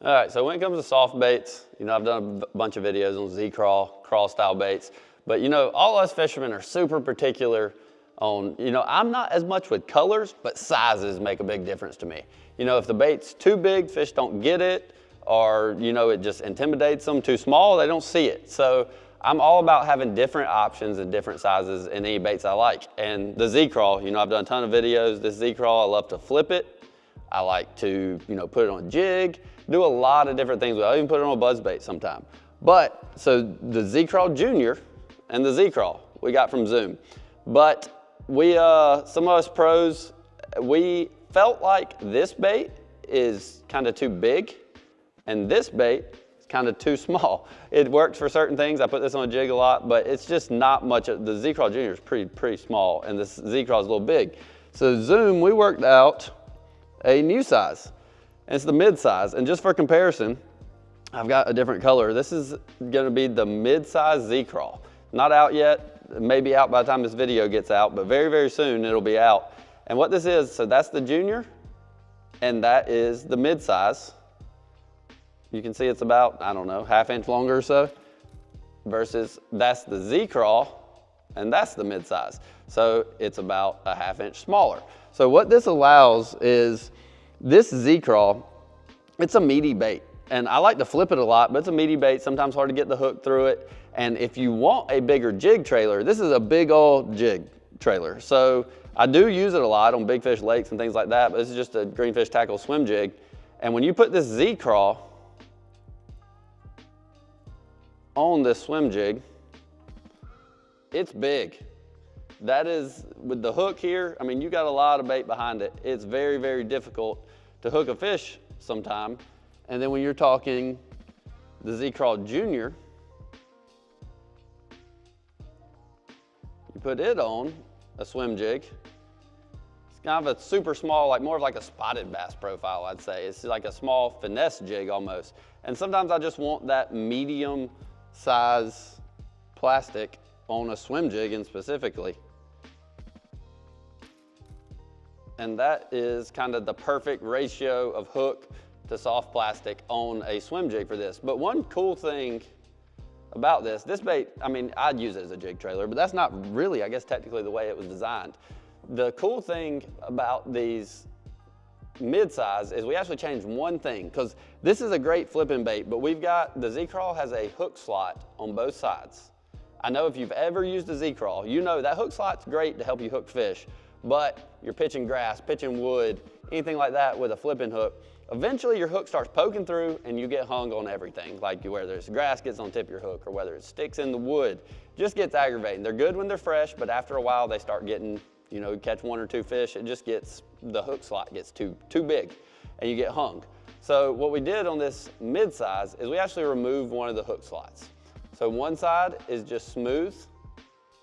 All right, so when it comes to soft baits, I've done a bunch of videos on Z-Craw, crawl style baits, but all us fishermen are super particular on, I'm not as much with colors, but sizes make a big difference to me. If the bait's too big, fish don't get it, or, it just intimidates them. Too small, they don't see it. So I'm all about having different options and different sizes in any baits I like. And the Z-Craw, I've done a ton of videos. This Z-Craw, I love to flip it. I like to, put it on a jig, do a lot of different things. I'll even put it on a buzz bait sometime. But, so the Z-Craw Junior and the Z-Craw we got from Zoom. But we, some of us pros, we felt like this bait is kind of too big and this bait is kind of too small. It works for certain things. I put this on a jig a lot, but it's just not much. The Z-Craw Junior is pretty small and this Z-Craw is a little big. So Zoom, we worked out a new size. And it's the mid-size. And just for comparison, I've got a different color. This is gonna be the mid-size Z-Craw. Not out yet, maybe out by the time this video gets out, but very, very soon it'll be out. And what this is, so that's the Junior, and that is the mid-size. You can see it's about, I don't know, ½ inch longer or so, versus that's the Z-Craw, and that's the mid-size. So it's about a ½ inch smaller. So what this allows is, this Z-Craw, it's a meaty bait. And I like to flip it a lot, but it's a meaty bait, sometimes hard to get the hook through it. And if you want a bigger jig trailer, this is a big old jig trailer. So I do use it a lot on big fish lakes and things like that, but this is just a greenfish tackle swim jig. And when you put this Z-Craw on this swim jig, it's big. That is, with the hook here, I mean, you got a lot of bait behind it. It's very, very difficult to hook a fish sometime. And then when you're talking the Z-Craw Junior, you put it on a swim jig. It's kind of a super small, more of like a spotted bass profile, I'd say. It's like a small finesse jig almost. And sometimes I just want that medium size plastic on a swim jig and specifically. And that is kind of the perfect ratio of hook to soft plastic on a swim jig for this. But one cool thing about this bait, I mean, I'd use it as a jig trailer, but that's not really, I guess, technically the way it was designed. The cool thing about these mid-size is we actually changed one thing, because this is a great flipping bait, but we've got, the Z-Craw has a hook slot on both sides. I know if you've ever used a Z-Craw, you know that hook slot's great to help you hook fish, but you're pitching grass, pitching wood, anything like that with a flipping hook, eventually your hook starts poking through and you get hung on everything, like whether it's grass gets on the tip of your hook or whether it sticks in the wood, just gets aggravating. They're good when they're fresh, but after a while they start getting, you catch 1 or 2 fish, it just gets, the hook slot gets too big and you get hung. So what we did on this mid-size is we actually removed one of the hook slots. So one side is just smooth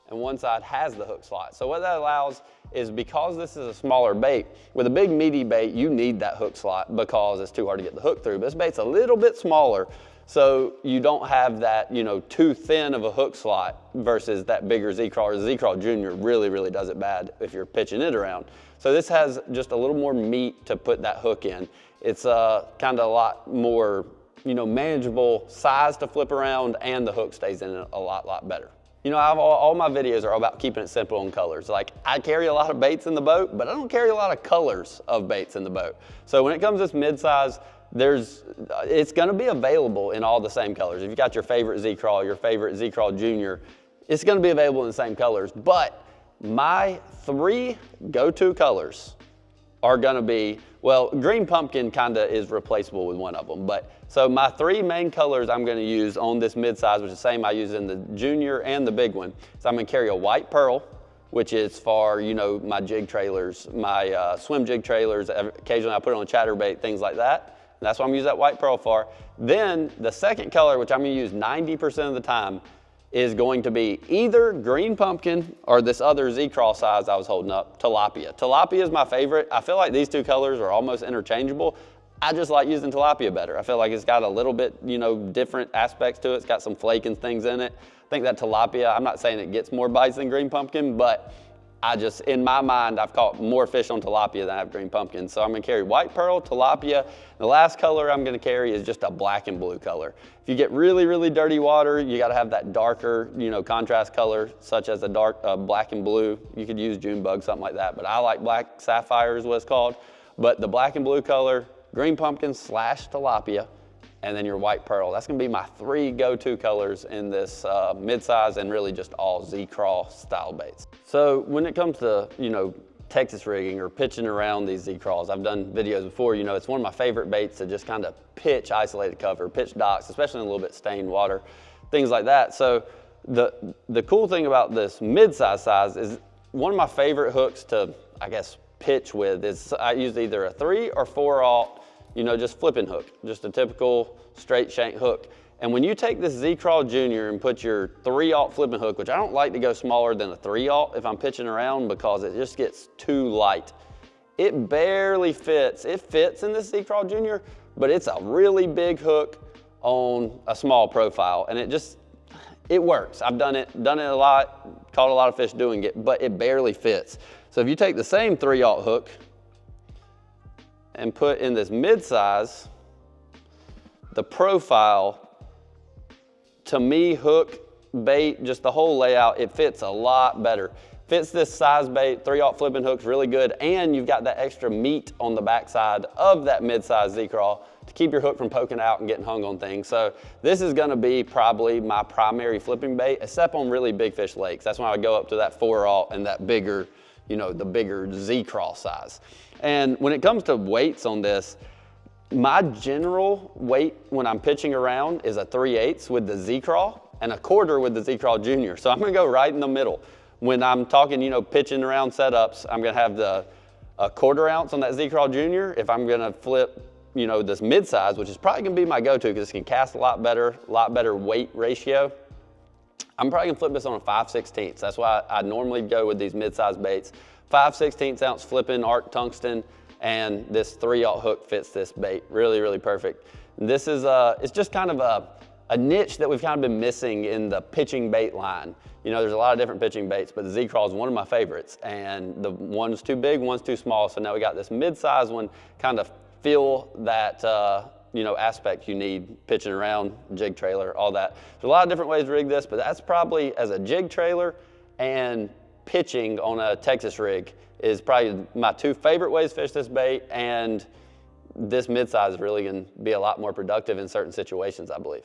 and one side has the hook slot. So what that allows is, because this is a smaller bait, with a big meaty bait, you need that hook slot because it's too hard to get the hook through. But this bait's a little bit smaller, so you don't have that, too thin of a hook slot versus that bigger Z-Craw. Or the Z-Craw Junior really, really does it bad if you're pitching it around. So this has just a little more meat to put that hook in. It's kind of a lot more, manageable size to flip around, and the hook stays in it a lot better. All my videos are all about keeping it simple on colors. Like, I carry a lot of baits in the boat, but I don't carry a lot of colors of baits in the boat. So when it comes to this mid-size, it's gonna be available in all the same colors. If you got your favorite Z-Craw, your favorite Z-Craw Junior, it's gonna be available in the same colors. But my 3 go-to colors are gonna be, well, green pumpkin kinda is replaceable with one of them. But so my 3 main colors I'm gonna use on this mid-size, which is the same I use in the Junior and the big one. So I'm gonna carry a white pearl, which is for, my jig trailers, my swim jig trailers. Occasionally I put it on a chatterbait, things like that. And that's what I'm gonna use that white pearl for. Then the second color, which I'm gonna use 90% of the time, is going to be either green pumpkin or this other Z-Craw size I was holding up, tilapia. Tilapia is my favorite. I feel like these 2 colors are almost interchangeable. I just like using tilapia better. I feel like it's got a little bit, different aspects to it. It's got some flake and things in it. I think that tilapia, I'm not saying it gets more bites than green pumpkin, but in my mind, I've caught more fish on tilapia than I have green pumpkin. So I'm gonna carry white pearl, tilapia. The last color I'm gonna carry is just a black and blue color. If you get really, really dirty water, you gotta have that darker, contrast color, such as a dark black and blue. You could use June bug, something like that, but I like black sapphire is what it's called. But the black and blue color, green pumpkin / tilapia, and then your white pearl. That's gonna be my 3 go-to colors in this mid-size and really just all Z-Craw style baits. So when it comes to, Texas rigging or pitching around these Z-Craws, I've done videos before, it's one of my favorite baits to just kind of pitch isolated cover, pitch docks, especially in a little bit stained water, things like that. So the cool thing about this mid-size size is one of my favorite hooks to, I guess, pitch with is I use either a 3 or 4/0, just flipping hook, just a typical straight shank hook. And when you take this Z-Craw Junior and put your 3/0 flipping hook, which I don't like to go smaller than a 3/0 if I'm pitching around because it just gets too light. It barely fits. It fits in this Z-Craw Junior, but it's a really big hook on a small profile, and it works. I've done it a lot, caught a lot of fish doing it, but it barely fits. So if you take the same 3/0 hook and put in this mid-size, the profile, to me, hook, bait, just the whole layout, it fits a lot better. Fits this size bait, 3/0 flipping hook's really good, and you've got that extra meat on the backside of that mid-size Z-Craw to keep your hook from poking out and getting hung on things. So this is gonna be probably my primary flipping bait, except on really big fish lakes. That's why I go up to that 4/0 and that bigger, the bigger Z-Craw size. And when it comes to weights on this, my general weight when I'm pitching around is a 3/8 with the Z-Craw and a 1/4 with the Z-Craw Junior. So I'm gonna go right in the middle. When I'm talking, pitching around setups, I'm gonna have a 1/4 ounce on that Z-Craw Junior. If I'm gonna flip, this mid-size, which is probably gonna be my go-to because it can cast a lot better weight ratio, I'm probably gonna flip this on a 5/16. That's why I normally go with these mid-size baits. 5/16 ounce flipping arc tungsten, and this 3/0 hook fits this bait really, really perfect. And this is it's just kind of a niche that we've kind of been missing in the pitching bait line. There's a lot of different pitching baits, but the Z-Craw is one of my favorites, and the one's too big, one's too small. So now we got this mid-size one, kind of feel that aspect you need pitching around, jig trailer, all that. There's a lot of different ways to rig this, but that's probably as a jig trailer and pitching on a Texas rig is probably my 2 favorite ways to fish this bait, and this mid-size is really gonna be a lot more productive in certain situations, I believe.